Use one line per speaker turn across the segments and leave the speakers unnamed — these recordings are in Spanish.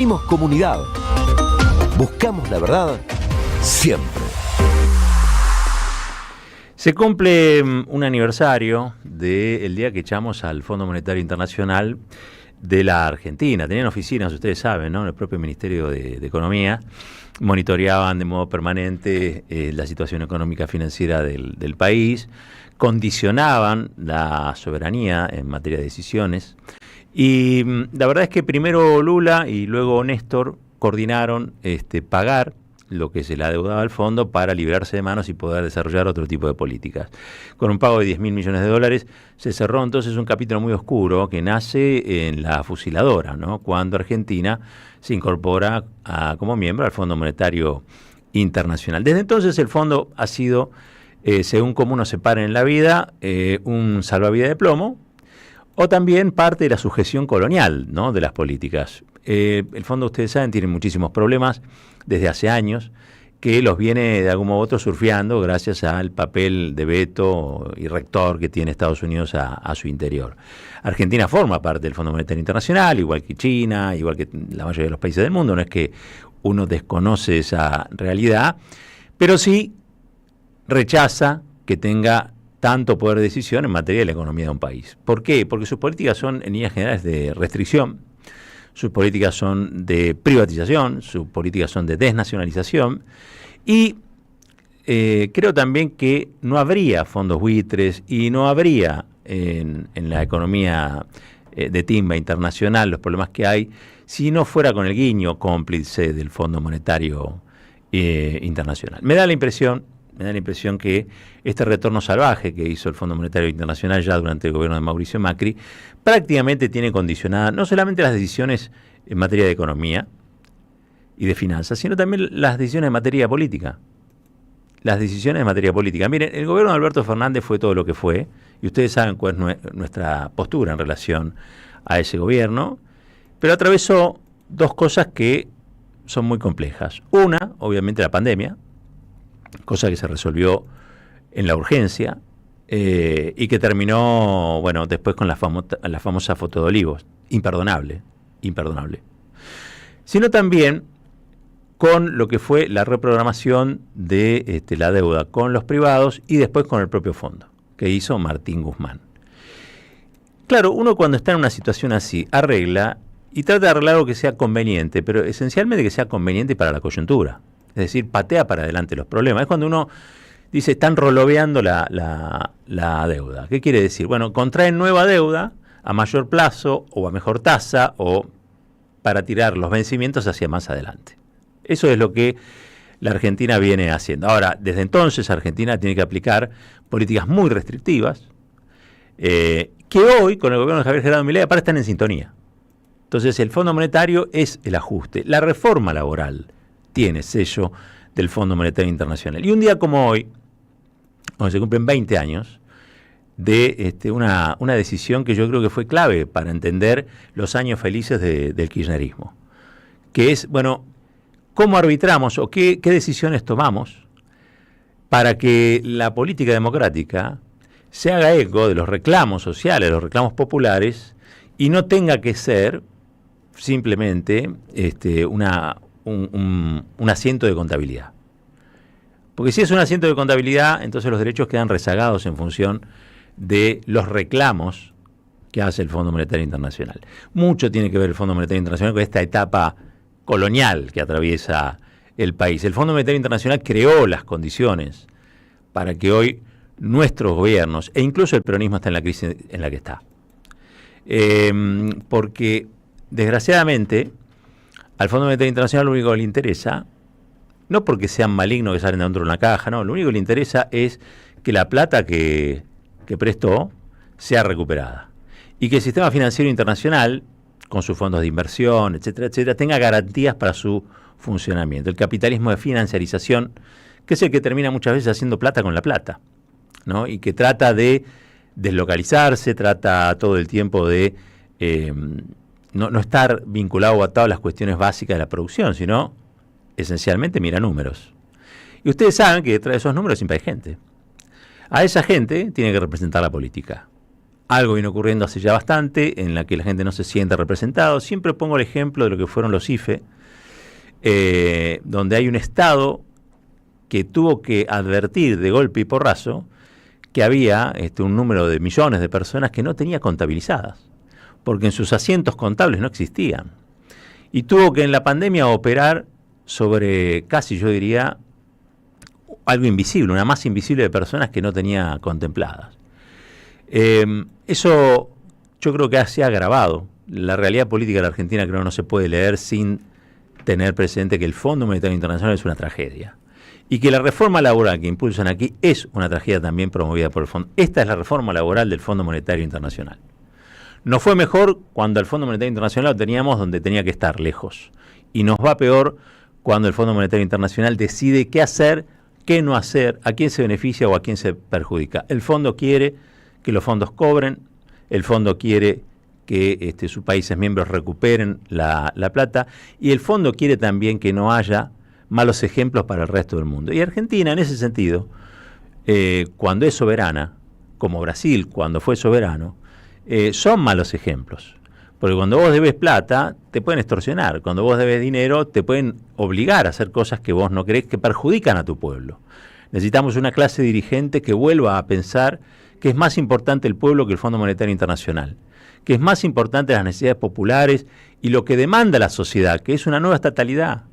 Hicimos comunidad. Buscamos la verdad siempre.
Se cumple un aniversario del día que echamos al Fondo Monetario Internacional de la Argentina. Tenían oficinas, ustedes saben, ¿no? En el propio Ministerio de Economía. Monitoreaban de modo permanente la situación económica financiera del país, condicionaban la soberanía en materia de decisiones. Y la verdad es que primero Lula y luego Néstor coordinaron pagar lo que se le adeudaba al fondo para liberarse de manos y poder desarrollar otro tipo de políticas. Con un pago de 10.000 millones de dólares se cerró entonces un capítulo muy oscuro que nace en la fusiladora, ¿no? Cuando Argentina se incorpora como miembro al Fondo Monetario Internacional. Desde entonces el fondo ha sido, según cómo uno se pare en la vida, un salvavidas de plomo o también parte de la sujeción colonial, ¿no? De las políticas. El fondo, ustedes saben, tiene muchísimos problemas desde hace años, que los viene de algún modo u otro surfeando gracias al papel de veto y rector que tiene Estados Unidos a su interior. Argentina forma parte del Fondo Monetario Internacional, igual que China, igual que la mayoría de los países del mundo. No es que uno desconoce esa realidad, pero sí rechaza que tenga tanto poder de decisión en materia de la economía de un país. ¿Por qué? Porque sus políticas son, en líneas generales, de restricción. Sus políticas son de privatización, sus políticas son de desnacionalización y creo también que no habría fondos buitres y no habría en la economía de timba internacional los problemas que hay si no fuera con el guiño cómplice del Fondo Monetario Internacional. Me da la impresión que este retorno salvaje que hizo el Fondo Monetario Internacional ya durante el gobierno de Mauricio Macri prácticamente tiene condicionadas no solamente las decisiones en materia de economía y de finanzas, sino también las decisiones en materia política. Las decisiones en materia política. Miren, el gobierno de Alberto Fernández fue todo lo que fue, y ustedes saben cuál es nuestra postura en relación a ese gobierno, pero atravesó dos cosas que son muy complejas. Una, obviamente, la pandemia, cosa que se resolvió en la urgencia y que terminó, bueno, después con la famosa foto de Olivos. Imperdonable. Sino también con lo que fue la reprogramación de la deuda con los privados y después con el propio fondo, que hizo Martín Guzmán. Claro, uno cuando está en una situación así, arregla y trata de arreglar algo que sea conveniente, pero esencialmente que sea conveniente para la coyuntura. Es decir, patea para adelante los problemas. Es cuando uno dice, están roloveando la deuda. ¿Qué quiere decir? Bueno, contraen nueva deuda a mayor plazo o a mejor tasa o para tirar los vencimientos hacia más adelante. Eso es lo que la Argentina viene haciendo. Ahora, desde entonces, Argentina tiene que aplicar políticas muy restrictivas que hoy, con el gobierno de Javier Gerardo Milei, aparte están en sintonía. Entonces, el Fondo Monetario es el ajuste. La reforma laboral tiene sello del Fondo Monetario Internacional. Y un día como hoy, donde se cumplen 20 años de una decisión que yo creo que fue clave para entender los años felices del kirchnerismo, que es, bueno, cómo arbitramos o qué decisiones tomamos para que la política democrática se haga eco de los reclamos sociales, de los reclamos populares, y no tenga que ser simplemente un asiento de contabilidad. Porque si es un asiento de contabilidad, entonces los derechos quedan rezagados en función de los reclamos que hace el Fondo Monetario Internacional. Mucho tiene que ver el Fondo Monetario Internacional con esta etapa colonial que atraviesa el país. El Fondo Monetario Internacional creó las condiciones para que hoy nuestros gobiernos, e incluso el peronismo, está en la crisis en la que está. Porque, desgraciadamente, al Fondo Monetario Internacional lo único que le interesa, no porque sean malignos que salen de dentro de una caja, no, lo único que le interesa es que la plata que prestó sea recuperada. Y que el sistema financiero internacional, con sus fondos de inversión, etcétera, etcétera, tenga garantías para su funcionamiento. El capitalismo de financiarización, que es el que termina muchas veces haciendo plata con la plata, ¿no? Y que trata de deslocalizarse, trata todo el tiempo de no estar vinculado o atado a las cuestiones básicas de la producción, sino esencialmente mira números. Y ustedes saben que detrás de esos números siempre hay gente. A esa gente tiene que representar la política. algo viene ocurriendo hace ya bastante, en la que la gente no se siente representado. Siempre pongo el ejemplo de lo que fueron los IFE, donde hay un Estado que tuvo que advertir de golpe y porrazo que había un número de millones de personas que no tenía contabilizadas, porque en sus asientos contables no existían. Y tuvo que en la pandemia operar sobre casi, yo diría, algo invisible, una masa invisible de personas que no tenía contempladas. Eso yo creo que se ha agravado. La realidad política de la Argentina creo que no se puede leer sin tener presente que el Fondo Monetario Internacional es una tragedia. Y que la reforma laboral que impulsan aquí es una tragedia también promovida por el Fondo. Esta es la reforma laboral del Fondo Monetario Internacional. No fue mejor cuando el Fondo Monetario Internacional lo teníamos donde tenía que estar, lejos. Y nos va peor cuando el Fondo Monetario Internacional decide qué hacer, qué no hacer, a quién se beneficia o a quién se perjudica. El fondo quiere que los fondos cobren, el fondo quiere que sus países miembros recuperen la plata, y el fondo quiere también que no haya malos ejemplos para el resto del mundo. Y Argentina, en ese sentido, cuando es soberana, como Brasil cuando fue soberano, son malos ejemplos. Porque cuando vos debes plata, te pueden extorsionar. Cuando vos debes dinero, te pueden obligar a hacer cosas que vos no querés, que perjudican a tu pueblo. Necesitamos una clase dirigente que vuelva a pensar que es más importante el pueblo que el Fondo Monetario Internacional, que es más importante las necesidades populares y lo que demanda la sociedad, que es una nueva estatalidad.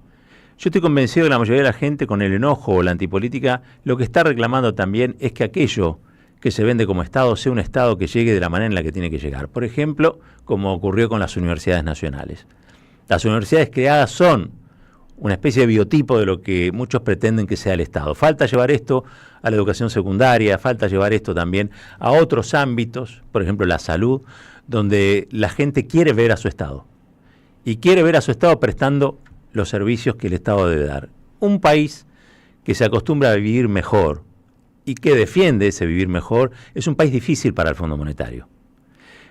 Yo estoy convencido que la mayoría de la gente, con el enojo o la antipolítica, lo que está reclamando también es que aquello que se vende como Estado sea un Estado que llegue de la manera en la que tiene que llegar. Por ejemplo, como ocurrió con las universidades nacionales. Las universidades creadas son una especie de biotipo de lo que muchos pretenden que sea el Estado. Falta llevar esto a la educación secundaria, falta llevar esto también a otros ámbitos, por ejemplo la salud, donde la gente quiere ver a su Estado. Y quiere ver a su Estado prestando los servicios que el Estado debe dar. Un país que se acostumbra a vivir mejor y que defiende ese vivir mejor es un país difícil para el Fondo Monetario.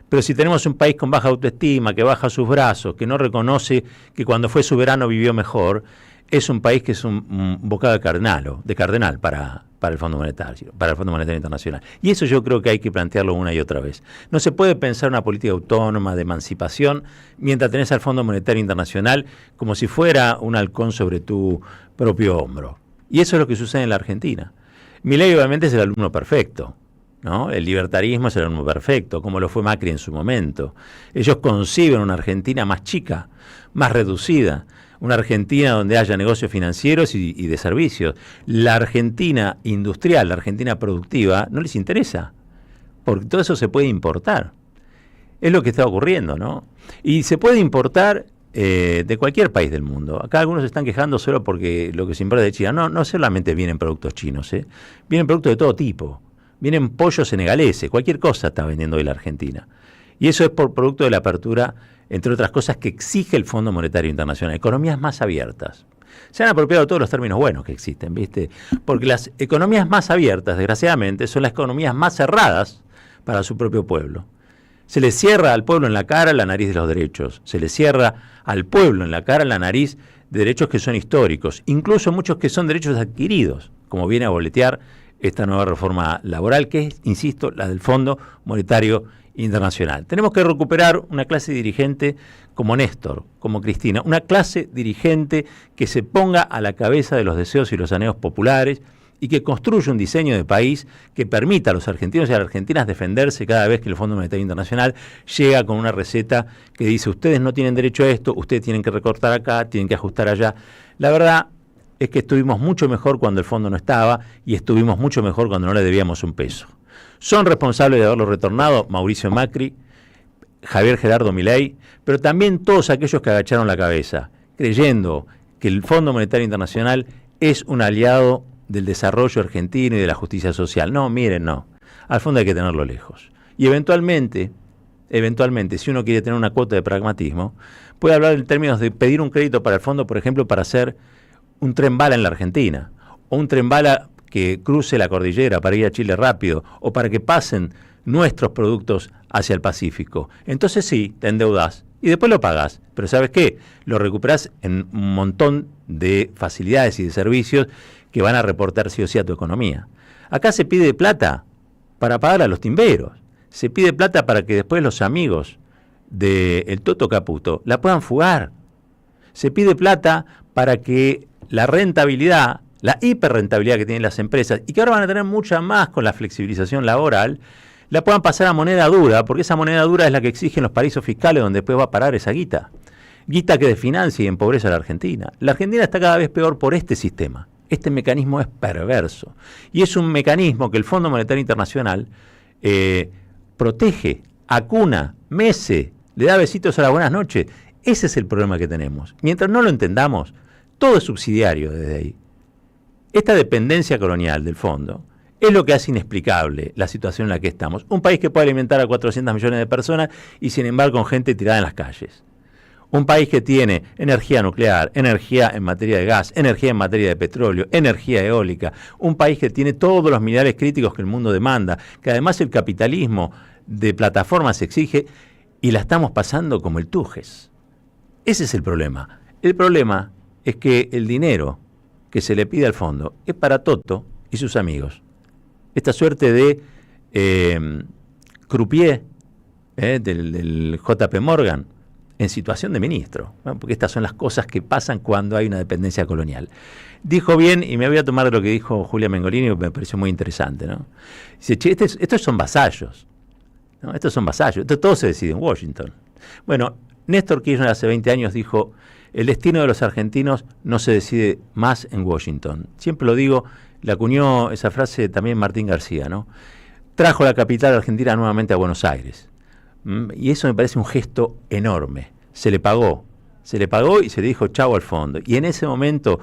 Pero si tenemos un país con baja autoestima, que baja sus brazos, que no reconoce que cuando fue soberano vivió mejor, es un país que es un bocado de cardenal para el Fondo Monetario, para el Fondo Monetario Internacional. Y eso yo creo que hay que plantearlo una y otra vez. No se puede pensar una política autónoma de emancipación mientras tenés al Fondo Monetario Internacional como si fuera un halcón sobre tu propio hombro. Y eso es lo que sucede en la Argentina. Milei obviamente es el alumno perfecto, ¿no? El libertarismo es el alumno perfecto, como lo fue Macri en su momento. Ellos conciben una Argentina más chica, más reducida, una Argentina donde haya negocios financieros y de servicios. La Argentina industrial, la Argentina productiva, no les interesa, porque todo eso se puede importar. Es lo que está ocurriendo, ¿no? Y se puede importar de cualquier país del mundo. Acá algunos se están quejando solo porque lo que se importa de China. No solamente vienen productos chinos, vienen productos de todo tipo. Vienen pollos senegaleses, cualquier cosa está vendiendo hoy la Argentina. Y eso es por producto de la apertura, entre otras cosas, que exige el Fondo Monetario Internacional. Economías más abiertas. Se han apropiado todos los términos buenos que existen, ¿viste? Porque las economías más abiertas, desgraciadamente, son las economías más cerradas para su propio pueblo. Se le cierra al pueblo en la cara la nariz de los derechos. Se le cierra al pueblo en la cara la nariz de derechos que son históricos. Incluso muchos que son derechos adquiridos, como viene a boletear esta nueva reforma laboral, que es, insisto, la del Fondo Monetario Internacional. Tenemos que recuperar una clase dirigente como Néstor, como Cristina, una clase dirigente que se ponga a la cabeza de los deseos y los anhelos populares y que construya un diseño de país que permita a los argentinos y a las argentinas defenderse cada vez que el Fondo Monetario Internacional llega con una receta que dice: ustedes no tienen derecho a esto, ustedes tienen que recortar acá, tienen que ajustar allá. La verdad es que estuvimos mucho mejor cuando el fondo no estaba y estuvimos mucho mejor cuando no le debíamos un peso. Son responsables de haberlo retornado Mauricio Macri, Javier Gerardo Milei, pero también todos aquellos que agacharon la cabeza, creyendo que el Fondo Monetario Internacional es un aliado del desarrollo argentino y de la justicia social. No, miren, no. Al fondo hay que tenerlo lejos. Y eventualmente, si uno quiere tener una cuota de pragmatismo, puede hablar en términos de pedir un crédito para el fondo, por ejemplo, para hacer un tren bala en la Argentina, o un tren bala que cruce la cordillera para ir a Chile rápido, o para que pasen nuestros productos hacia el Pacífico. Entonces sí, te endeudás y después lo pagás. Pero ¿sabes qué? Lo recuperás en un montón de facilidades y de servicios que van a reportar sí o sí a tu economía. Acá se pide plata para pagar a los timberos. se pide plata para que después los amigos del Toto Caputo la puedan fugar. Se pide plata para que la rentabilidad, la hiperrentabilidad que tienen las empresas, y que ahora van a tener mucha más con la flexibilización laboral, la puedan pasar a moneda dura, porque esa moneda dura es la que exigen los paraísos fiscales donde después va a parar esa guita. Guita que desfinancia y empobrece a la Argentina. La Argentina está cada vez peor por este sistema. Este mecanismo es perverso. Y es un mecanismo que el Fondo Monetario Internacional protege, acuna, mece, le da besitos a la buenas noches. Ese es el problema que tenemos. Mientras no lo entendamos, todo es subsidiario desde ahí. Esta dependencia colonial del fondo es lo que hace inexplicable la situación en la que estamos. Un país que puede alimentar a 400 millones de personas y sin embargo con gente tirada en las calles. Un país que tiene energía nuclear, energía en materia de gas, energía en materia de petróleo, energía eólica. Un país que tiene todos los minerales críticos que el mundo demanda, que además el capitalismo de plataformas exige y la estamos pasando como el Tujes. Ese es el problema. El problema es que el dinero que se le pide al fondo es para Toto y sus amigos. Esta suerte de croupier del JP Morgan en situación de ministro, ¿no? Porque estas son las cosas que pasan cuando hay una dependencia colonial. Dijo bien, y me voy a tomar lo que dijo Julia Mengolini, que me pareció muy interesante, ¿no? Dice, che, estos son vasallos, ¿no? Estos son vasallos, esto todo se decide en Washington. Bueno, Néstor Kirchner hace 20 años dijo, el destino de los argentinos no se decide más en Washington. Siempre lo digo, le acuñó esa frase también Martín García, ¿no? Trajo la capital argentina nuevamente a Buenos Aires. Y eso me parece un gesto enorme. Se le pagó y se le dijo chau al fondo. Y en ese momento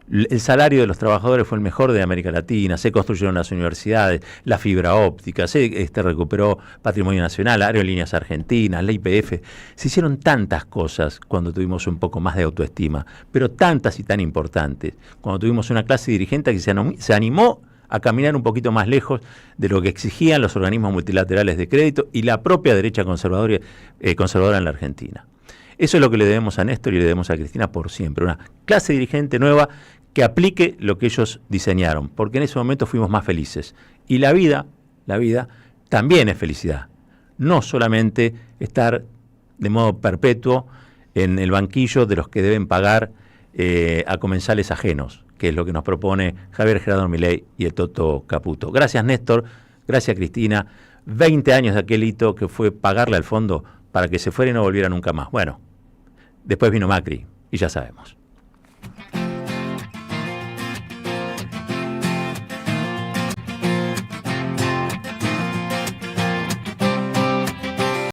el salario de los trabajadores fue el mejor de América Latina, se construyeron las universidades, la fibra óptica, se recuperó patrimonio nacional, aerolíneas argentinas, la YPF. Se hicieron tantas cosas cuando tuvimos un poco más de autoestima, pero tantas y tan importantes. Cuando tuvimos una clase dirigente que se animó a caminar un poquito más lejos de lo que exigían los organismos multilaterales de crédito y la propia derecha conservadora en la Argentina. Eso es lo que le debemos a Néstor y le debemos a Cristina por siempre. Una clase dirigente nueva que aplique lo que ellos diseñaron, porque en ese momento fuimos más felices. Y la vida también es felicidad. No solamente estar de modo perpetuo en el banquillo de los que deben pagar a comensales ajenos, que es lo que nos propone Javier Gerardo Milei y el Toto Caputo. Gracias, Néstor. Gracias, Cristina. 20 años de aquel hito que fue pagarle al fondo para que se fuera y no volviera nunca más. Bueno, después vino Macri y ya sabemos.